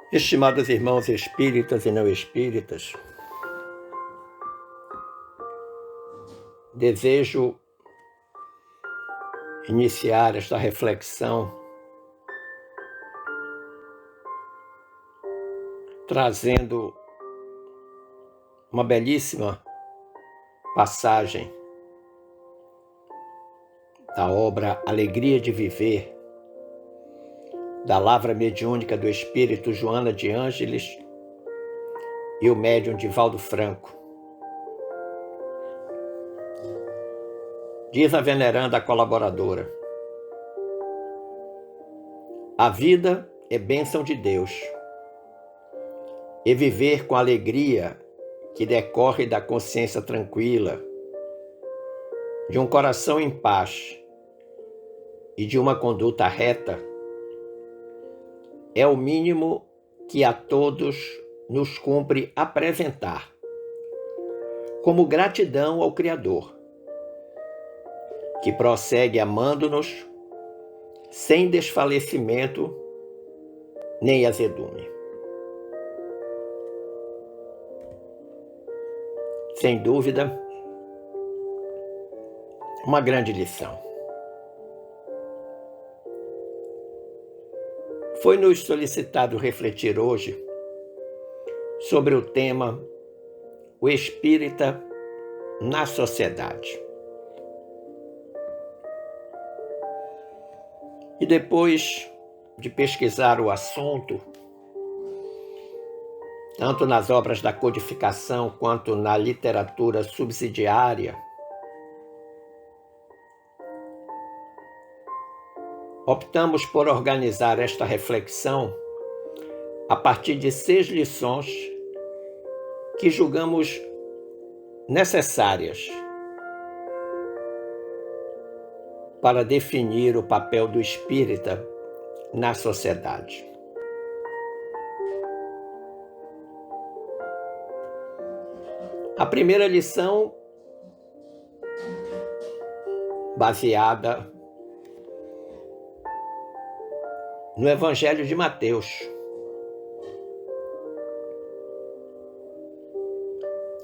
Estimados irmãos espíritas e não espíritas, desejo iniciar esta reflexão trazendo uma belíssima passagem da obra Alegria de Viver, da lavra mediúnica do espírito Joana de Ângeles e o médium Divaldo Franco. Diz a veneranda colaboradora: a vida é bênção de Deus, e viver com alegria que decorre da consciência tranquila, de um coração em paz e de uma conduta reta, é o mínimo que a todos nos cumpre apresentar, como gratidão ao Criador, que prossegue amando-nos sem desfalecimento nem azedume. Sem dúvida, uma grande lição. Foi-nos solicitado refletir hoje sobre o tema O Espírita na Sociedade. E depois de pesquisar o assunto, tanto nas obras da codificação quanto na literatura subsidiária, optamos por organizar esta reflexão a partir de 6 lições que julgamos necessárias para definir o papel do espírita na sociedade. A primeira lição, baseada no Evangelho de Mateus.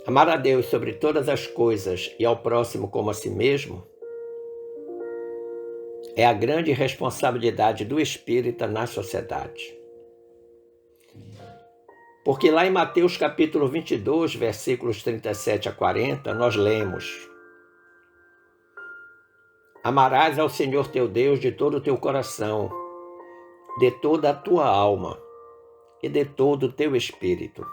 Amar a Deus sobre todas as coisas e ao próximo como a si mesmo é a grande responsabilidade do espírita na sociedade. Porque lá em Mateus capítulo 22, versículos 37 a 40, nós lemos: amarás ao Senhor teu Deus de todo o teu coração, de toda a tua alma e de todo o teu espírito.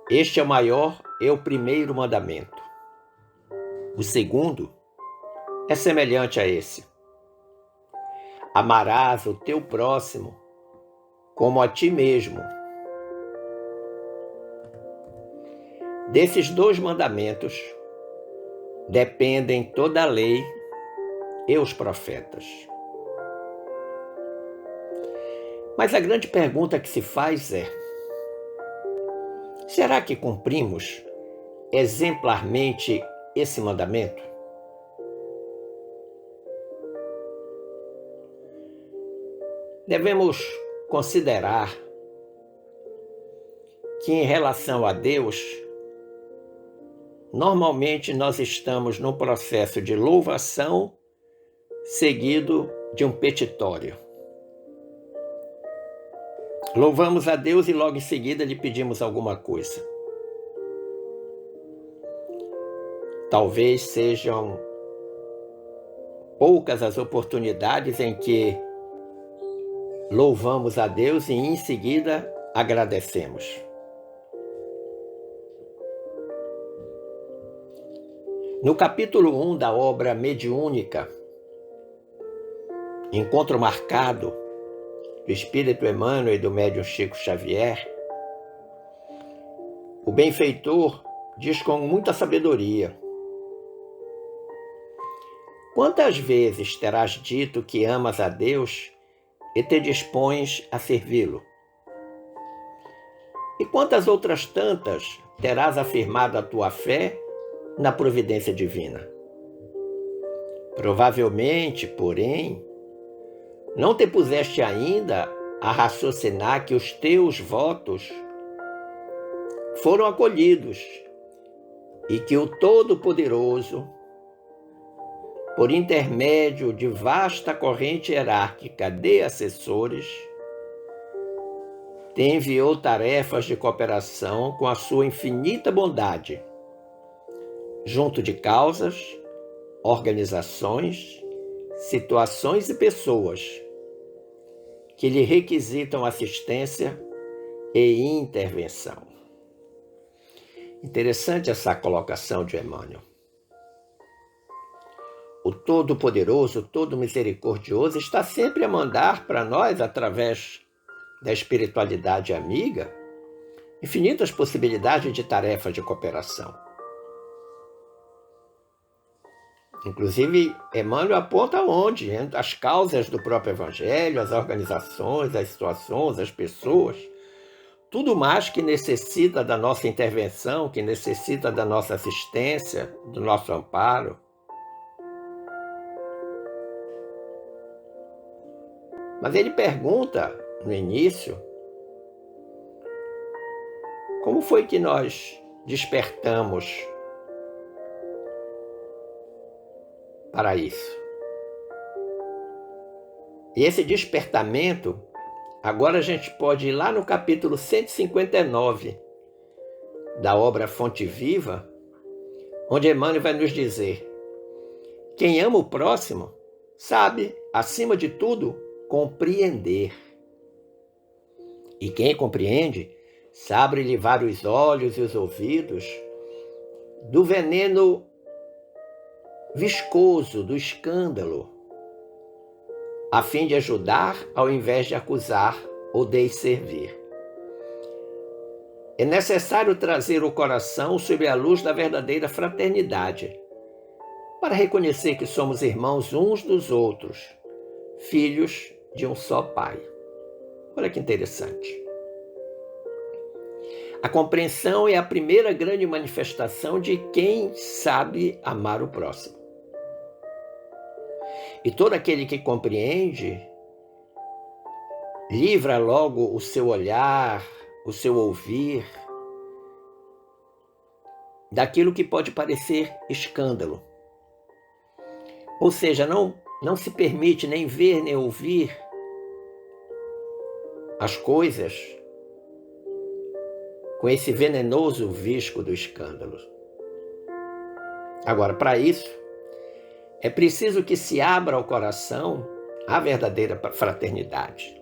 Este é o maior e o primeiro mandamento. O segundo é semelhante a esse: amarás o teu próximo como a ti mesmo. Desses 2 mandamentos dependem toda a lei e os profetas. Mas a grande pergunta que se faz é: será que cumprimos exemplarmente esse mandamento? Devemos considerar que, em relação a Deus, normalmente nós estamos num processo de louvação seguido de um petitório. Louvamos a Deus e logo em seguida lhe pedimos alguma coisa. Talvez sejam poucas as oportunidades em que louvamos a Deus e em seguida agradecemos. No capítulo 1 da obra mediúnica, Encontro Marcado, do Espírito Emmanuel e do médium Chico Xavier, o benfeitor diz com muita sabedoria: quantas vezes terás dito que amas a Deus e te dispões a servi-lo? E quantas outras tantas terás afirmado a tua fé na providência divina? Provavelmente, porém, Não te puseste ainda a raciocinar que os teus votos foram acolhidos e que o Todo-Poderoso, por intermédio de vasta corrente hierárquica de assessores, te enviou tarefas de cooperação com a sua infinita bondade, junto de causas, organizações, situações e pessoas que lhe requisitam assistência e intervenção. Interessante essa colocação de Emmanuel. O Todo-Poderoso, o Todo-Misericordioso está sempre a mandar para nós, através da espiritualidade amiga, infinitas possibilidades de tarefas de cooperação. Inclusive, Emmanuel aponta onde? As causas do próprio Evangelho, as organizações, as situações, as pessoas, tudo mais que necessita da nossa intervenção, que necessita da nossa assistência, do nosso amparo. Mas ele pergunta, no início, como foi que nós despertamos para isso? E esse despertamento, agora a gente pode ir lá no capítulo 159 da obra Fonte Viva, onde Emmanuel vai nos dizer: quem ama o próximo sabe, acima de tudo, compreender. E quem compreende sabe livrar os olhos e os ouvidos do veneno viscoso do escândalo, a fim de ajudar ao invés de acusar ou de servir. É necessário trazer o coração sob a luz da verdadeira fraternidade, para reconhecer que somos irmãos uns dos outros, filhos de um só Pai. Olha que interessante. A compreensão é a primeira grande manifestação de quem sabe amar o próximo. E todo aquele que compreende, livra logo o seu olhar, o seu ouvir, daquilo que pode parecer escândalo. Ou seja, não se permite nem ver nem ouvir as coisas com esse venenoso visco do escândalo. Agora, para isso, é preciso que se abra ao coração a verdadeira fraternidade.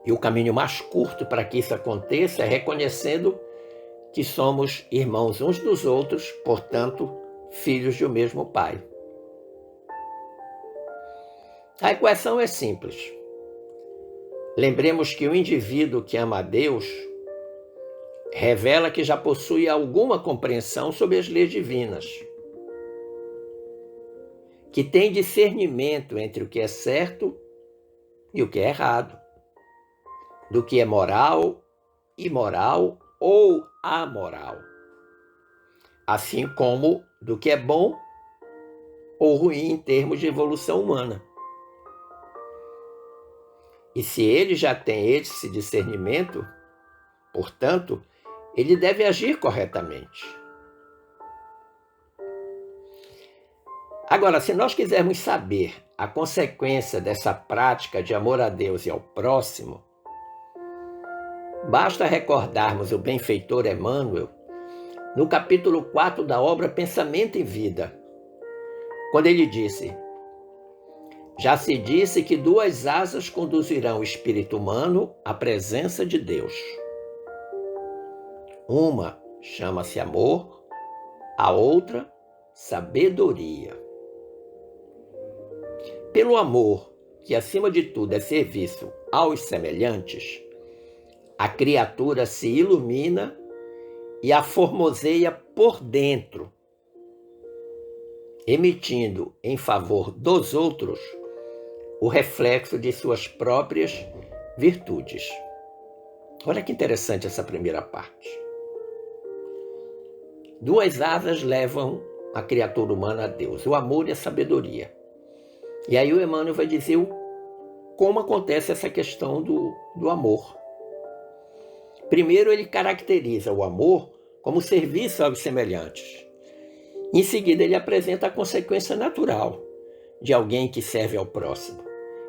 E o caminho mais curto para que isso aconteça é reconhecendo que somos irmãos uns dos outros, portanto, filhos de um mesmo Pai. A equação é simples. Lembremos que o indivíduo que ama a Deus revela que já possui alguma compreensão sobre as leis divinas, que tem discernimento entre o que é certo e o que é errado, do que é moral, imoral ou amoral, assim como do que é bom ou ruim em termos de evolução humana. E se ele já tem esse discernimento, portanto, ele deve agir corretamente. Agora, se nós quisermos saber a consequência dessa prática de amor a Deus e ao próximo, basta recordarmos o benfeitor Emmanuel no capítulo 4 da obra Pensamento em Vida, quando ele disse: já se disse que 2 asas conduzirão o espírito humano à presença de Deus. Uma chama-se amor, a outra, sabedoria. Pelo amor, que acima de tudo é serviço aos semelhantes, a criatura se ilumina e a formoseia por dentro, emitindo em favor dos outros o reflexo de suas próprias virtudes. Olha que interessante essa primeira parte. 2 asas levam a criatura humana a Deus, o amor e a sabedoria. E aí o Emmanuel vai dizer como acontece essa questão do amor. Primeiro, ele caracteriza o amor como serviço aos semelhantes. Em seguida, ele apresenta a consequência natural de alguém que serve ao próximo.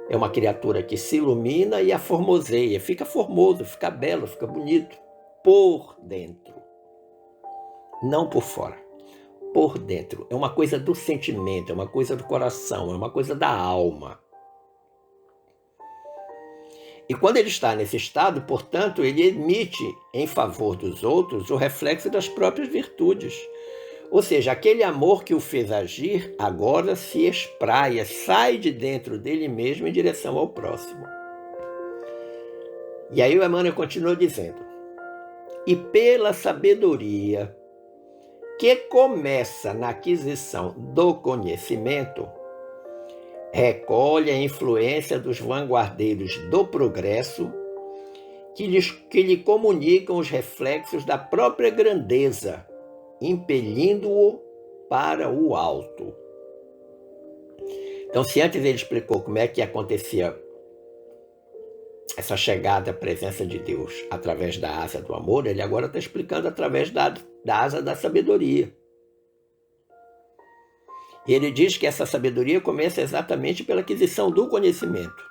É uma criatura que se ilumina e a formoseia, fica formoso, fica belo, fica bonito, por dentro, não por fora. Por dentro. É uma coisa do sentimento, é uma coisa do coração, é uma coisa da alma. E quando ele está nesse estado, portanto, ele emite em favor dos outros o reflexo das próprias virtudes. Ou seja, aquele amor que o fez agir, agora se espraia, sai de dentro dele mesmo em direção ao próximo. E aí o Emmanuel continua dizendo: e pela sabedoria que começa na aquisição do conhecimento, recolhe a influência dos vanguardeiros do progresso que lhe comunicam os reflexos da própria grandeza, impelindo-o para o alto. Então, se antes ele explicou como é que acontecia essa chegada à presença de Deus através da asa do amor, ele agora está explicando através da asa da sabedoria. E ele diz que essa sabedoria começa exatamente pela aquisição do conhecimento.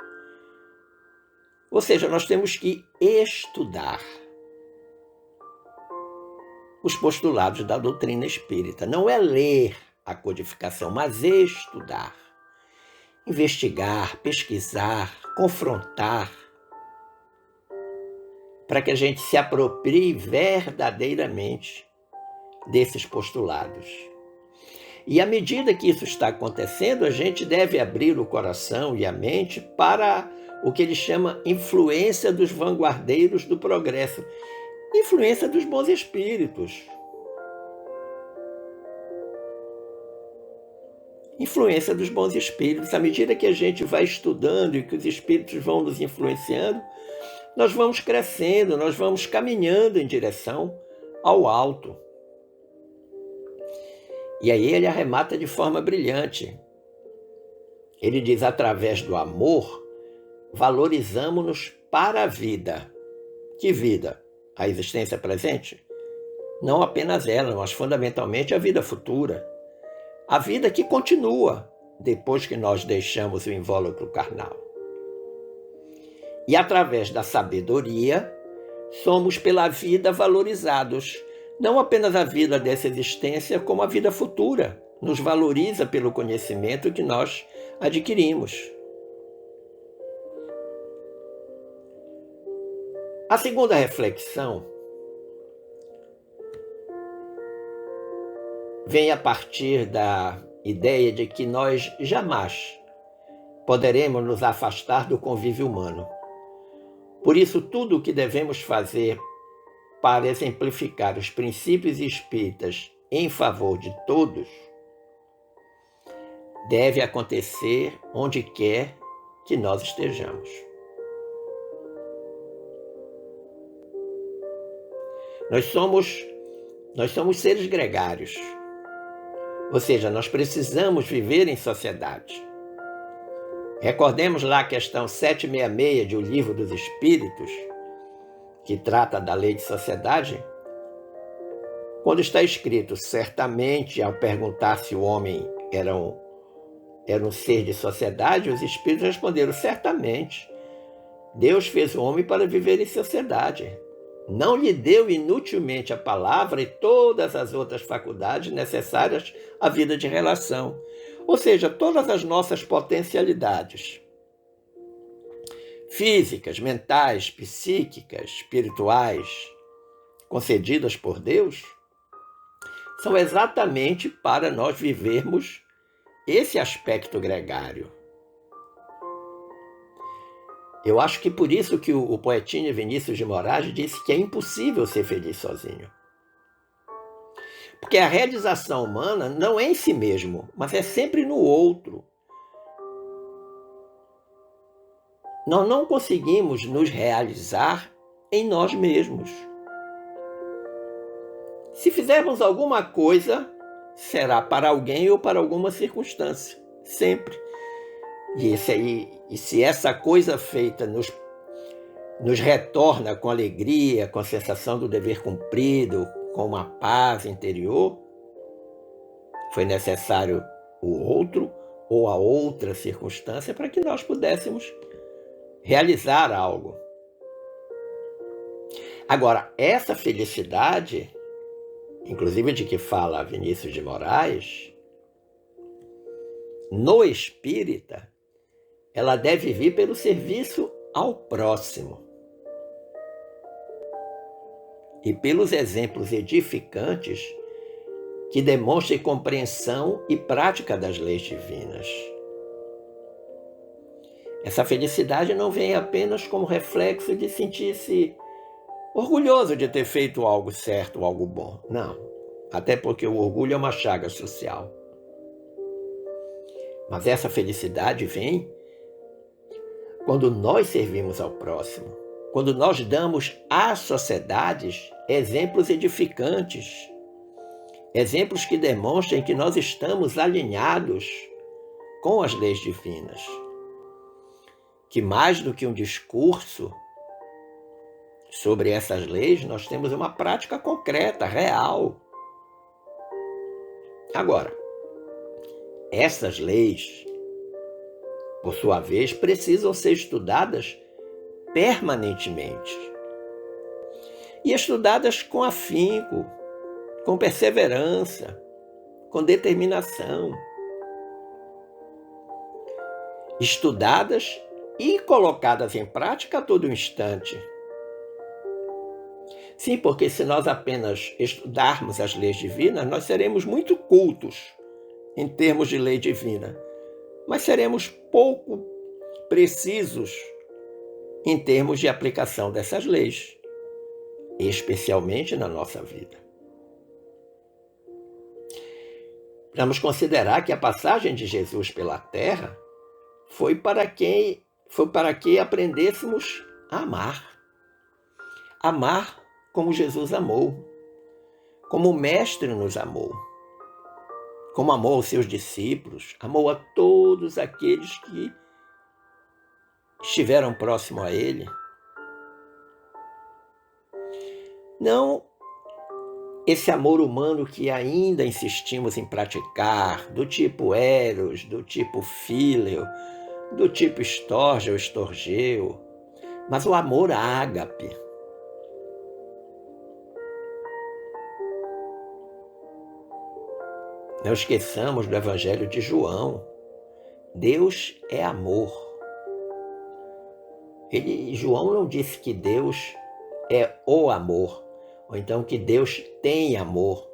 Ou seja, nós temos que estudar os postulados da doutrina espírita. Não é ler a codificação, mas estudar, investigar, pesquisar, confrontar, para que a gente se aproprie verdadeiramente desses postulados. E à medida que isso está acontecendo, a gente deve abrir o coração e a mente para o que ele chama influência dos vanguardeiros do progresso, influência dos bons espíritos. Influência dos bons espíritos. À medida que a gente vai estudando e que os espíritos vão nos influenciando, nós vamos crescendo, nós vamos caminhando em direção ao alto. E aí ele arremata de forma brilhante. Ele diz: através do amor, valorizamo-nos para a vida. Que vida? A existência presente? Não apenas ela, mas fundamentalmente a vida futura. A vida que continua depois que nós deixamos o invólucro carnal. E através da sabedoria, somos pela vida valorizados. Não apenas a vida dessa existência, como a vida futura nos valoriza pelo conhecimento que nós adquirimos. A segunda reflexão vem a partir da ideia de que nós jamais poderemos nos afastar do convívio humano. Por isso, tudo o que devemos fazer para exemplificar os princípios espíritas em favor de todos deve acontecer onde quer que nós estejamos. Nós somos seres gregários, ou seja, nós precisamos viver em sociedade. Recordemos lá a questão 766 de O Livro dos Espíritos, que trata da lei de sociedade, quando está escrito: certamente, ao perguntar se o homem era um ser de sociedade, os espíritos responderam: certamente, Deus fez o homem para viver em sociedade. Não lhe deu inutilmente a palavra e todas as outras faculdades necessárias à vida de relação. Ou seja, todas as nossas potencialidades físicas, mentais, psíquicas, espirituais, concedidas por Deus, são exatamente para nós vivermos esse aspecto gregário. Eu acho que por isso que o poetinha Vinícius de Moraes disse que é impossível ser feliz sozinho. Porque a realização humana não é em si mesmo, mas é sempre no outro. Nós não conseguimos nos realizar em nós mesmos. Se fizermos alguma coisa, será para alguém ou para alguma circunstância, sempre. E se essa coisa feita nos retorna com alegria, com a sensação do dever cumprido, com uma paz interior, foi necessário o outro ou a outra circunstância para que nós pudéssemos realizar algo. Agora, essa felicidade, inclusive de que fala Vinícius de Moraes, no espírita, ela deve vir pelo serviço ao próximo e pelos exemplos edificantes que demonstrem compreensão e prática das leis divinas. Essa felicidade não vem apenas como reflexo de sentir-se orgulhoso de ter feito algo certo, algo bom. Não, até porque o orgulho é uma chaga social. Mas essa felicidade vem quando nós servimos ao próximo, quando nós damos às sociedades exemplos edificantes, exemplos que demonstrem que nós estamos alinhados com as leis divinas, que mais do que um discurso sobre essas leis, nós temos uma prática concreta, real. Agora, essas leis, por sua vez, precisam ser estudadas permanentemente. E estudadas com afinco, com perseverança, com determinação. Estudadas e colocadas em prática a todo instante. Sim, porque se nós apenas estudarmos as leis divinas, nós seremos muito cultos em termos de lei divina, mas seremos pouco precisos em termos de aplicação dessas leis, especialmente na nossa vida. Vamos considerar que a passagem de Jesus pela terra foi para que aprendêssemos a amar. Amar como Jesus amou, como o Mestre nos amou, como amou aos seus discípulos, amou a todos aqueles que estiveram próximo a Ele. Não esse amor humano que ainda insistimos em praticar, do tipo eros, do tipo fíleo, do tipo estorge ou estorgeu, mas o amor ágape. Não esqueçamos do Evangelho de João. Deus é amor. João não disse que Deus é o amor, ou então que Deus tem amor.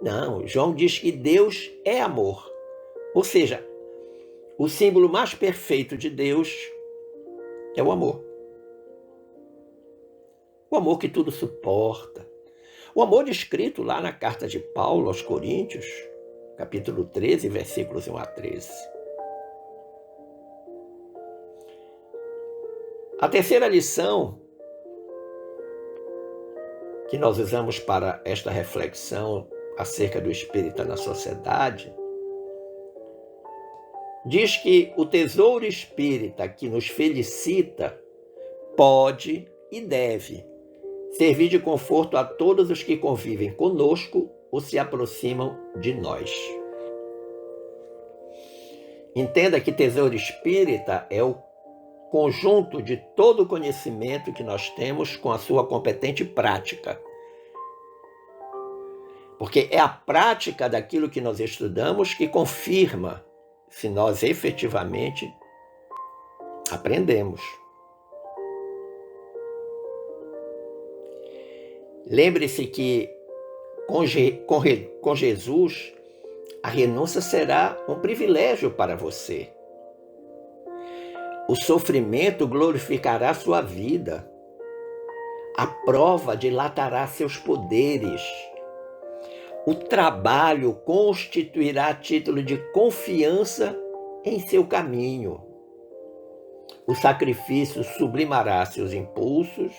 Não, João diz que Deus é amor. Ou seja, o símbolo mais perfeito de Deus é o amor. O amor que tudo suporta. O amor descrito lá na carta de Paulo aos Coríntios, capítulo 13, versículos 1 a 13. A terceira lição que nós usamos para esta reflexão acerca do espírita na sociedade diz que o tesouro espírita que nos felicita pode e deve servir de conforto a todos os que convivem conosco ou se aproximam de nós. Entenda que tesouro espírita é o conjunto de todo o conhecimento que nós temos com a sua competente prática. Porque é a prática daquilo que nós estudamos que confirma se nós efetivamente aprendemos. Lembre-se que com Jesus, a renúncia será um privilégio para você. O sofrimento glorificará sua vida. A prova dilatará seus poderes. O trabalho constituirá título de confiança em seu caminho. O sacrifício sublimará seus impulsos.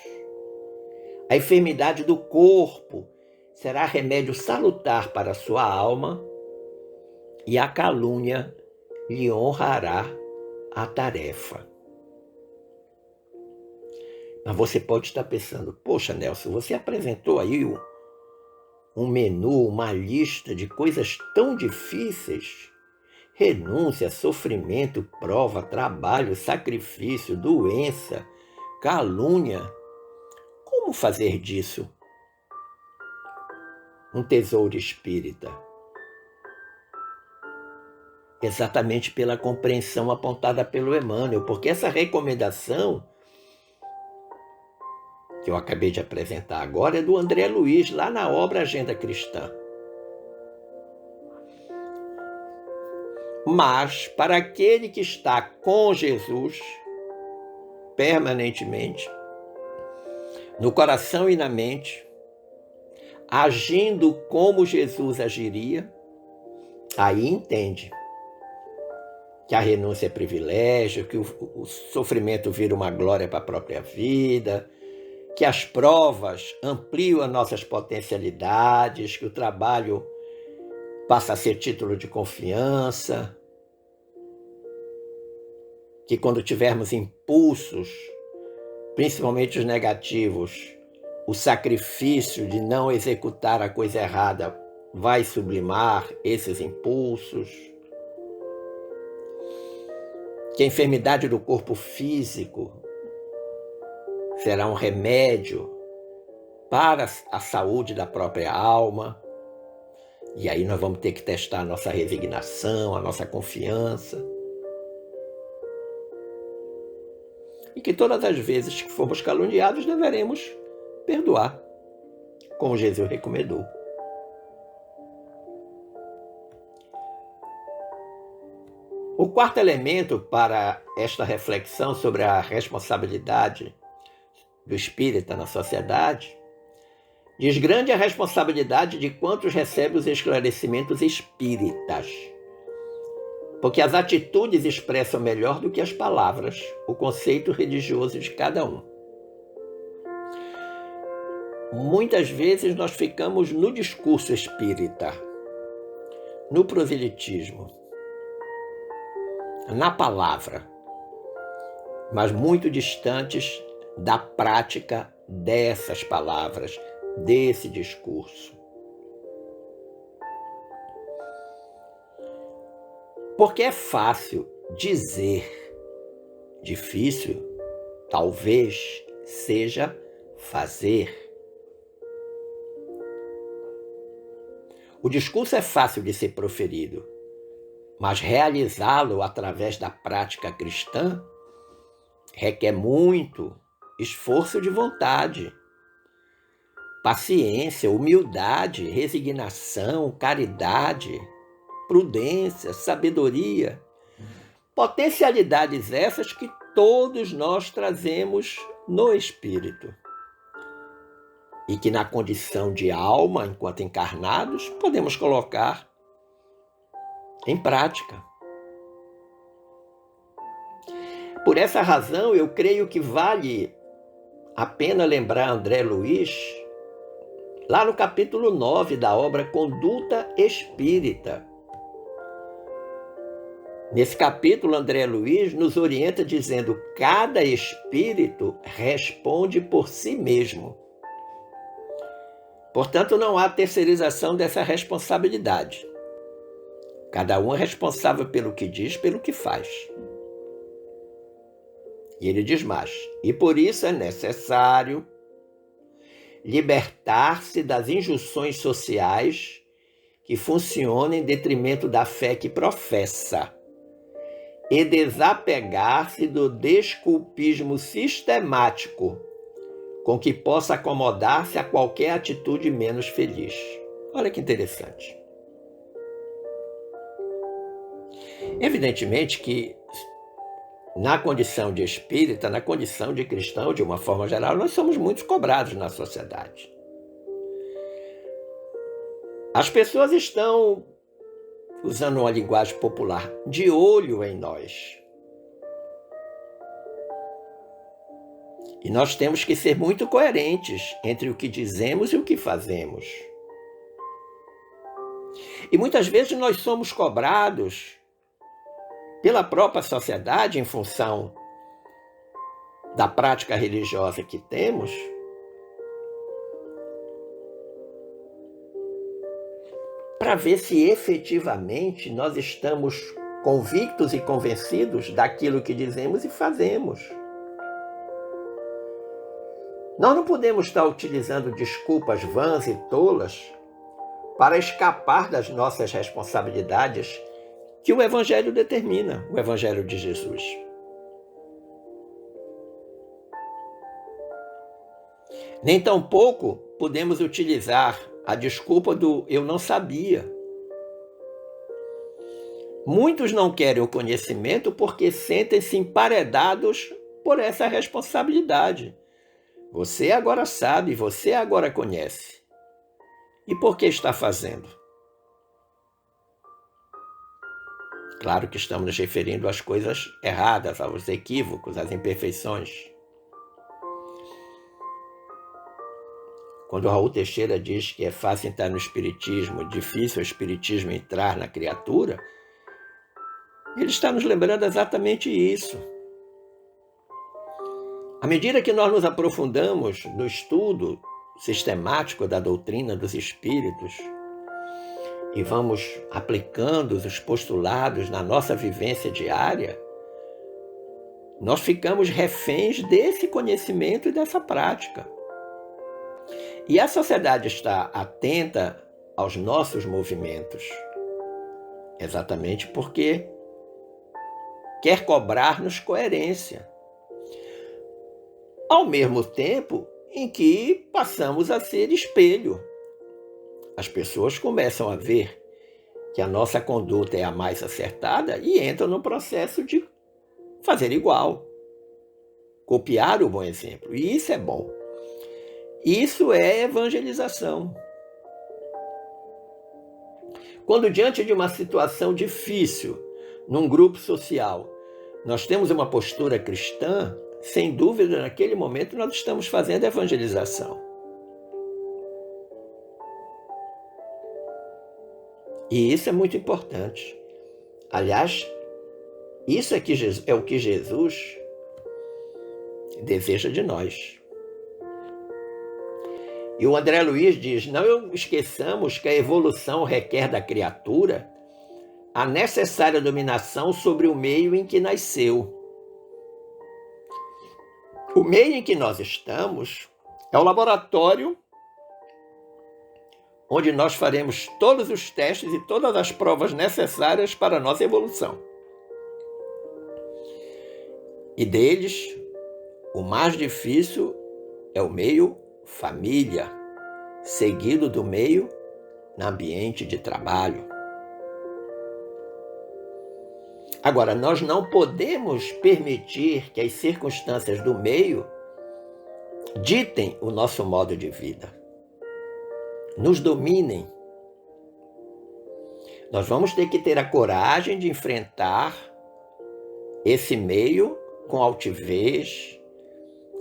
A enfermidade do corpo será remédio salutar para sua alma. E a calúnia lhe honrará a tarefa. Mas você pode estar pensando, poxa, Nelson, você apresentou aí um menu, uma lista de coisas tão difíceis. Renúncia, sofrimento, prova, trabalho, sacrifício, doença, calúnia. Como fazer disso um tesouro espírita? Exatamente pela compreensão apontada pelo Emmanuel, porque essa recomendação que eu acabei de apresentar agora é do André Luiz, lá na obra Agenda Cristã. Mas, para aquele que está com Jesus, permanentemente, no coração e na mente, agindo como Jesus agiria, aí entende que a renúncia é privilégio, que o sofrimento vira uma glória para a própria vida, que as provas ampliam as nossas potencialidades, que o trabalho passa a ser título de confiança, que quando tivermos impulsos, principalmente os negativos, o sacrifício de não executar a coisa errada vai sublimar esses impulsos, que a enfermidade do corpo físico será um remédio para a saúde da própria alma. E aí nós vamos ter que testar a nossa resignação, a nossa confiança. E que todas as vezes que formos caluniados, deveremos perdoar, como Jesus recomendou. O quarto elemento para esta reflexão sobre a responsabilidade do espírita na sociedade desgrande a responsabilidade de quantos recebem os esclarecimentos espíritas, porque as atitudes expressam melhor do que as palavras o conceito religioso de cada um. Muitas vezes nós ficamos no discurso espírita, no proselitismo, na palavra, mas muito distantes da prática dessas palavras, desse discurso. Porque é fácil dizer, difícil, talvez seja fazer. O discurso é fácil de ser proferido, mas realizá-lo através da prática cristã requer muito esforço de vontade, paciência, humildade, resignação, caridade, prudência, sabedoria, potencialidades essas que todos nós trazemos no espírito e que na condição de alma, enquanto encarnados, podemos colocar em prática. Por essa razão, eu creio que vale a pena lembrar André Luiz, lá no capítulo 9 da obra Conduta Espírita. Nesse capítulo, André Luiz nos orienta dizendo: cada espírito responde por si mesmo. Portanto, não há terceirização dessa responsabilidade. Cada um é responsável pelo que diz, pelo que faz. E ele diz mais: e por isso é necessário libertar-se das injunções sociais que funcionam em detrimento da fé que professa e desapegar-se do desculpismo sistemático com que possa acomodar-se a qualquer atitude menos feliz. Olha que interessante. Evidentemente que na condição de espírita, na condição de cristão, de uma forma geral, nós somos muito cobrados na sociedade. As pessoas estão, usando uma linguagem popular, de olho em nós. E nós temos que ser muito coerentes entre o que dizemos e o que fazemos. E muitas vezes nós somos cobrados pela própria sociedade, em função da prática religiosa que temos, para ver se efetivamente nós estamos convictos e convencidos daquilo que dizemos e fazemos. Nós não podemos estar utilizando desculpas vãs e tolas para escapar das nossas responsabilidades que o Evangelho determina, o Evangelho de Jesus. Nem tampouco podemos utilizar a desculpa do eu não sabia. Muitos não querem o conhecimento porque sentem-se emparedados por essa responsabilidade. Você agora sabe, você agora conhece. E por que está fazendo? Claro que estamos nos referindo às coisas erradas, aos equívocos, às imperfeições. Quando Raul Teixeira diz que é fácil entrar no espiritismo, difícil o espiritismo entrar na criatura, ele está nos lembrando exatamente isso. À medida que nós nos aprofundamos no estudo sistemático da doutrina dos espíritos e vamos aplicando os postulados na nossa vivência diária, nós ficamos reféns desse conhecimento e dessa prática. E a sociedade está atenta aos nossos movimentos, exatamente porque quer cobrar-nos coerência, ao mesmo tempo em que passamos a ser espelho. As pessoas começam a ver que a nossa conduta é a mais acertada e entram no processo de fazer igual, copiar o bom exemplo. E isso é bom. Isso é evangelização. Quando diante de uma situação difícil, num grupo social, nós temos uma postura cristã, sem dúvida, naquele momento nós estamos fazendo evangelização. E isso é muito importante. Aliás, isso é o que Jesus deseja de nós. E o André Luiz diz, não esqueçamos que a evolução requer da criatura a necessária dominação sobre o meio em que nasceu. O meio em que nós estamos é o laboratório onde nós faremos todos os testes e todas as provas necessárias para a nossa evolução. E deles, o mais difícil é o meio família, seguido do meio no ambiente de trabalho. Agora, nós não podemos permitir que as circunstâncias do meio ditem o nosso modo de vida, nos dominem. Nós vamos ter que ter a coragem de enfrentar esse meio com altivez,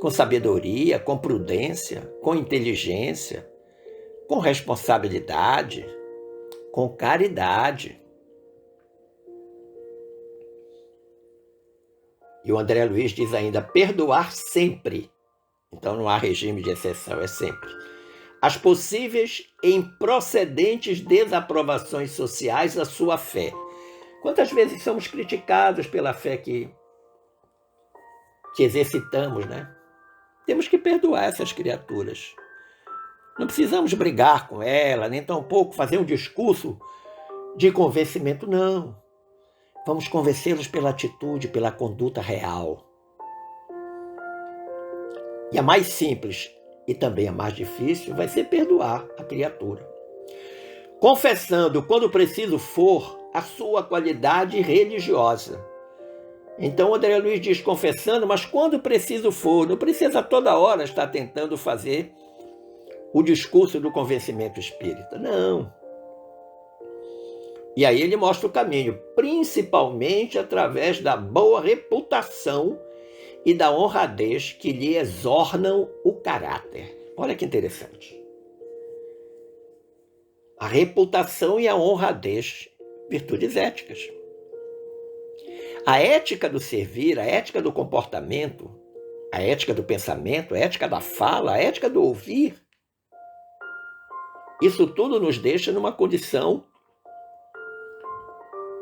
com sabedoria, com prudência, com inteligência, com responsabilidade, com caridade. E o André Luiz diz ainda, perdoar sempre. Então não há regime de exceção, é sempre. As possíveis e improcedentes desaprovações sociais da sua fé. Quantas vezes somos criticados pela fé que exercitamos, né? Temos que perdoar essas criaturas. Não precisamos brigar com ela, nem tampouco fazer um discurso de convencimento, não. Vamos convencê-los pela atitude, pela conduta real. E a mais simples e também a mais difícil vai ser perdoar a criatura. Confessando, quando preciso for, a sua qualidade religiosa. Então o André Luiz diz confessando, mas quando preciso for, não precisa toda hora estar tentando fazer o discurso do convencimento espírita. Não. E aí ele mostra o caminho, principalmente através da boa reputação e da honradez que lhe exornam o caráter. Olha que interessante. A reputação e a honradez, virtudes éticas. A ética do servir, a ética do comportamento, a ética do pensamento, a ética da fala, a ética do ouvir, isso tudo nos deixa numa condição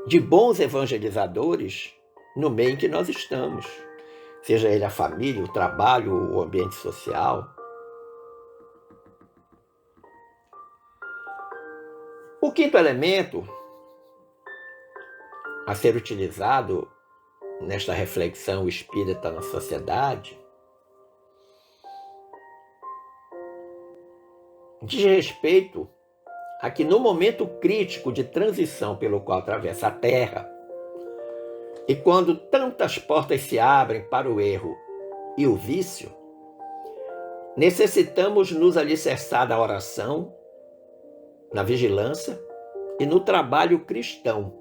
de bons evangelizadores no meio em que nós estamos, seja ele a família, o trabalho, o ambiente social. O quinto elemento a ser utilizado nesta reflexão espírita na sociedade diz respeito a que no momento crítico de transição pelo qual atravessa a Terra, e quando tantas portas se abrem para o erro e o vício, necessitamos nos alicerçar da oração, na vigilância e no trabalho cristão,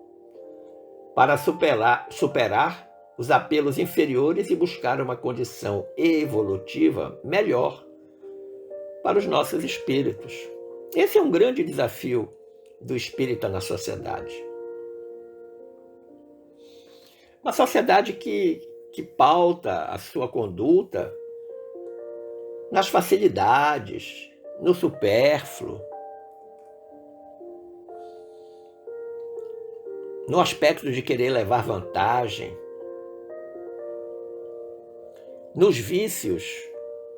para superar os apelos inferiores e buscar uma condição evolutiva melhor para os nossos espíritos. Esse é um grande desafio do espírita na sociedade. Uma sociedade que pauta a sua conduta nas facilidades, no supérfluo, no aspecto de querer levar vantagem, nos vícios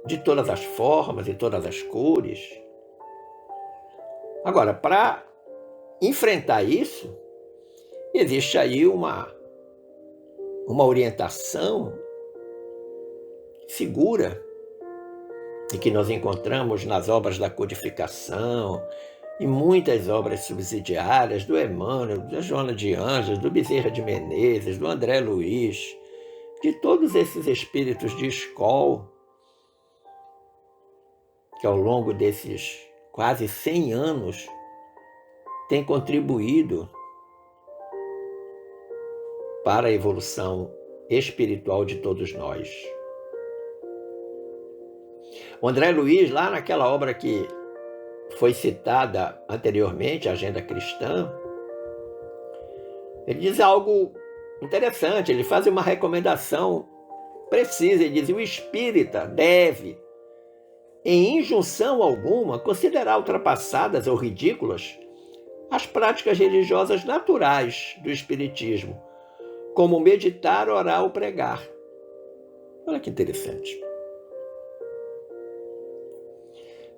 de todas as formas e todas as cores. Agora, para enfrentar isso, existe aí uma orientação segura e que nós encontramos nas obras da codificação e muitas obras subsidiárias do Emmanuel, da Joana de Ângeles, do Bezerra de Menezes, do André Luiz, de todos esses espíritos de escola que ao longo desses quase 100 anos têm contribuído para a evolução espiritual de todos nós. O André Luiz, lá naquela obra que foi citada anteriormente, a Agenda Cristã, ele diz algo interessante, ele faz uma recomendação precisa, ele diz: o espírita deve, em injunção alguma, considerar ultrapassadas ou ridículas as práticas religiosas naturais do espiritismo, como meditar, orar ou pregar. Olha que interessante.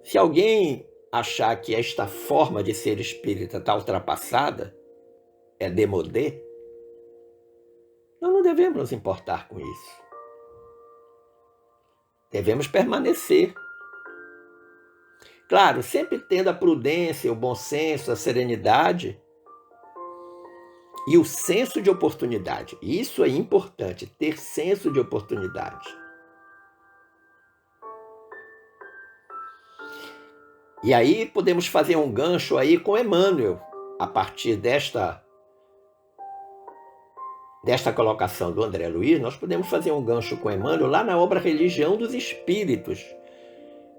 Se alguém achar que esta forma de ser espírita está ultrapassada, é démodé, nós não devemos nos importar com isso. Devemos permanecer. Claro, sempre tendo a prudência, o bom senso, a serenidade e o senso de oportunidade. Isso é importante, ter senso de oportunidade. E aí podemos fazer um gancho aí com Emmanuel, a partir desta colocação do André Luiz, nós podemos fazer um gancho com Emmanuel lá na obra Religião dos Espíritos,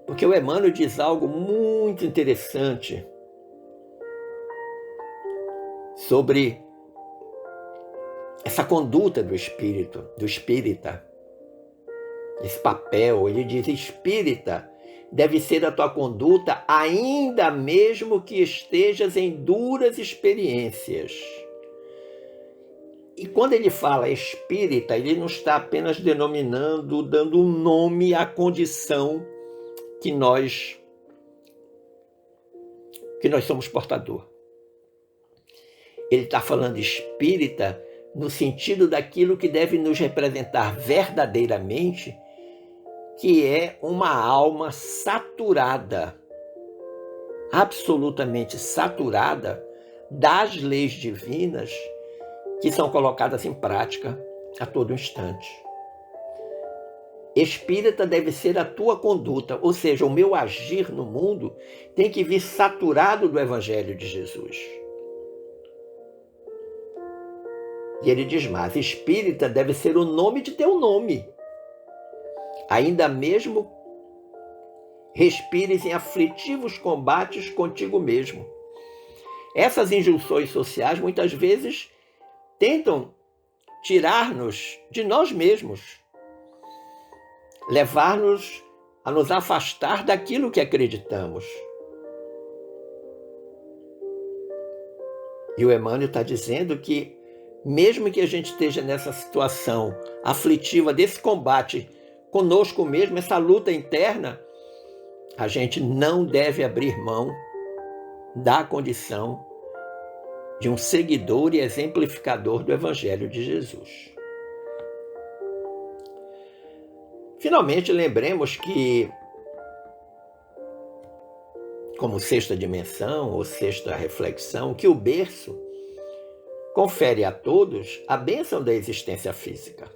porque o Emmanuel diz algo muito interessante sobre essa conduta do espírito, do espírita, esse papel. Ele diz: espírita, deve ser a tua conduta, ainda mesmo que estejas em duras experiências. E quando ele fala espírita, ele não está apenas denominando, dando um nome à condição que nós somos portador. Ele está falando espírita no sentido daquilo que deve nos representar verdadeiramente, que é uma alma saturada, absolutamente saturada das leis divinas que são colocadas em prática a todo instante. Espírita deve ser a tua conduta, ou seja, o meu agir no mundo tem que vir saturado do Evangelho de Jesus. E ele diz mais: espírita deve ser o nome de teu nome, ainda mesmo respires em aflitivos combates contigo mesmo. Essas injunções sociais muitas vezes tentam tirar-nos de nós mesmos, levar-nos a nos afastar daquilo que acreditamos. E o Emmanuel está dizendo que, mesmo que a gente esteja nessa situação aflitiva, desse combate conosco mesmo, essa luta interna, a gente não deve abrir mão da condição de um seguidor e exemplificador do Evangelho de Jesus. Finalmente, lembremos que, como sexta dimensão ou sexta reflexão, que o berço confere a todos a bênção da existência física.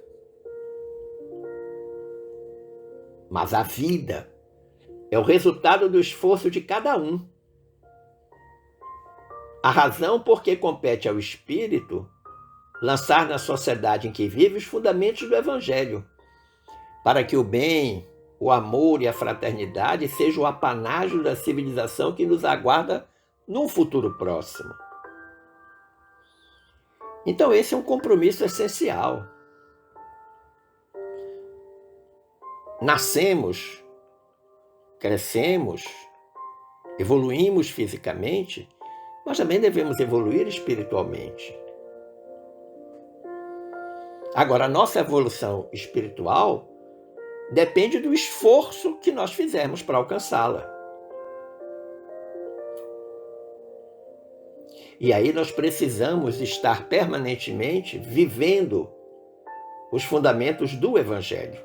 Mas a vida é o resultado do esforço de cada um. A razão por que compete ao espírito lançar na sociedade em que vive os fundamentos do Evangelho, para que o bem, o amor e a fraternidade sejam o apanágio da civilização que nos aguarda num futuro próximo. Então esse é um compromisso essencial. Nascemos, crescemos, evoluímos fisicamente, mas também devemos evoluir espiritualmente. Agora, a nossa evolução espiritual depende do esforço que nós fizermos para alcançá-la. E aí nós precisamos estar permanentemente vivendo os fundamentos do Evangelho,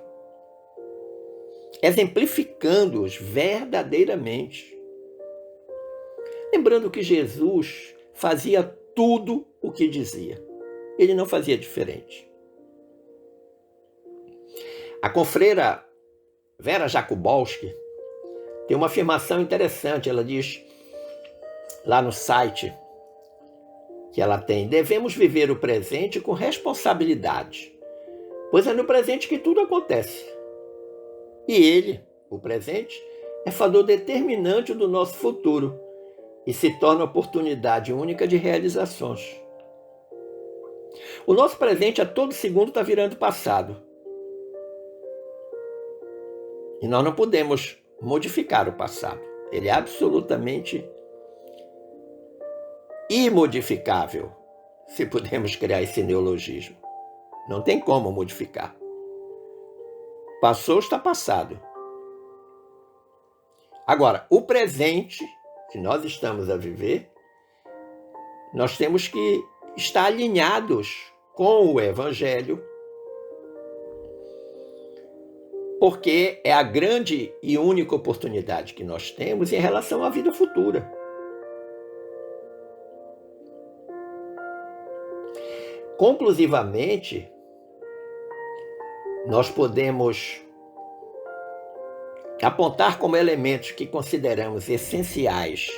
exemplificando-os verdadeiramente. Lembrando que Jesus fazia tudo o que dizia. Ele não fazia diferente. A confreira Vera Jakubowski tem uma afirmação interessante. Ela diz lá no site que ela tem: devemos viver o presente com responsabilidade, pois é no presente que tudo acontece. E ele, o presente, é fator determinante do nosso futuro e se torna oportunidade única de realizações. O nosso presente a todo segundo está virando passado. E nós não podemos modificar o passado. Ele é absolutamente imodificável, se pudermos criar esse neologismo. Não tem como modificar. Passou, está passado. Agora, o presente que nós estamos a viver, nós temos que estar alinhados com o Evangelho, porque é a grande e única oportunidade que nós temos em relação à vida futura. Conclusivamente, nós podemos apontar como elementos que consideramos essenciais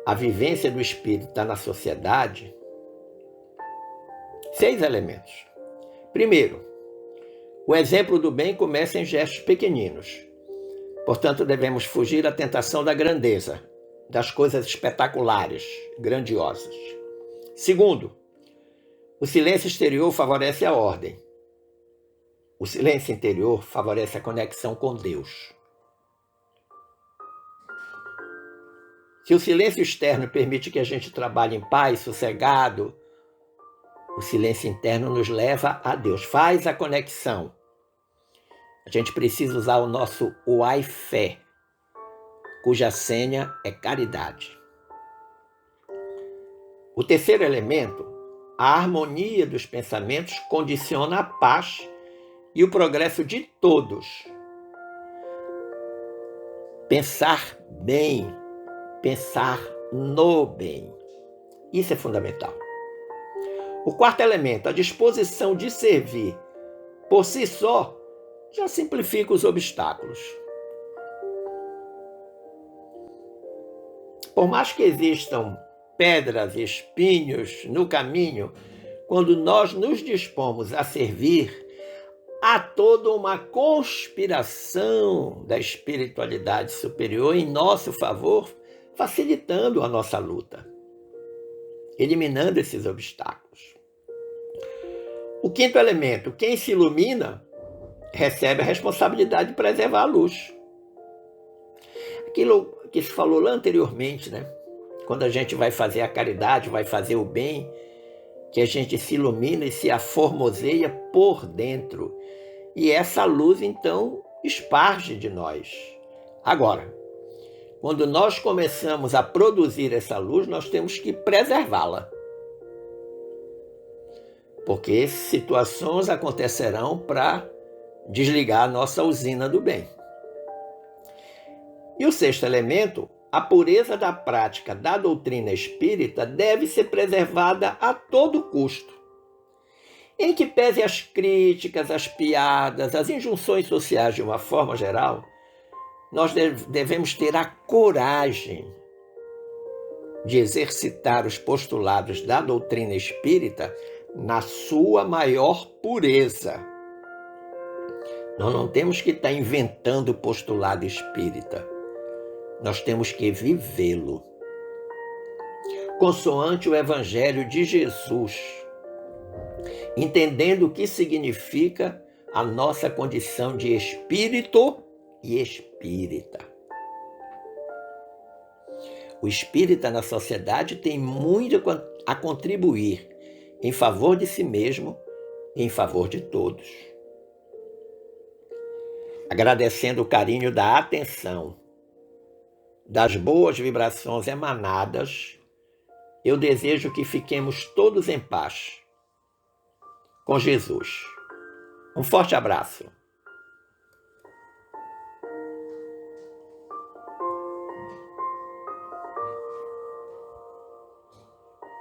à vivência do espírito na sociedade 6 elementos. Primeiro, o exemplo do bem começa em gestos pequeninos. Portanto, devemos fugir à tentação da grandeza, das coisas espetaculares, grandiosas. Segundo, o silêncio exterior favorece a ordem. O silêncio interior favorece a conexão com Deus. Se o silêncio externo permite que a gente trabalhe em paz, sossegado, o silêncio interno nos leva a Deus, faz a conexão. A gente precisa usar o nosso Wi-Fi, cuja senha é caridade. O terceiro elemento, a harmonia dos pensamentos condiciona a paz e o progresso de todos. Pensar bem, pensar no bem. Isso é fundamental. O quarto elemento, a disposição de servir, por si só, já simplifica os obstáculos. Por mais que existam pedras e espinhos no caminho, quando nós nos dispomos a servir, há toda uma conspiração da espiritualidade superior em nosso favor, facilitando a nossa luta, eliminando esses obstáculos. O quinto elemento, quem se ilumina, recebe a responsabilidade de preservar a luz. Aquilo que se falou lá anteriormente, né? Quando a gente vai fazer a caridade, vai fazer o bem, que a gente se ilumina e se aformoseia por dentro. E essa luz, então, esparge de nós. Agora, quando nós começamos a produzir essa luz, nós temos que preservá-la. Porque situações acontecerão para desligar a nossa usina do bem. E o sexto elemento, a pureza da prática da doutrina espírita deve ser preservada a todo custo. Em que pese as críticas, as piadas, as injunções sociais de uma forma geral, nós devemos ter a coragem de exercitar os postulados da doutrina espírita na sua maior pureza. Nós não temos que estar inventando o postulado espírita. Nós temos que vivê-lo. Consoante o Evangelho de Jesus, entendendo o que significa a nossa condição de espírito e espírita. O espírita na sociedade tem muito a contribuir em favor de si mesmo e em favor de todos. Agradecendo o carinho da atenção, das boas vibrações emanadas, eu desejo que fiquemos todos em paz com Jesus. Um forte abraço.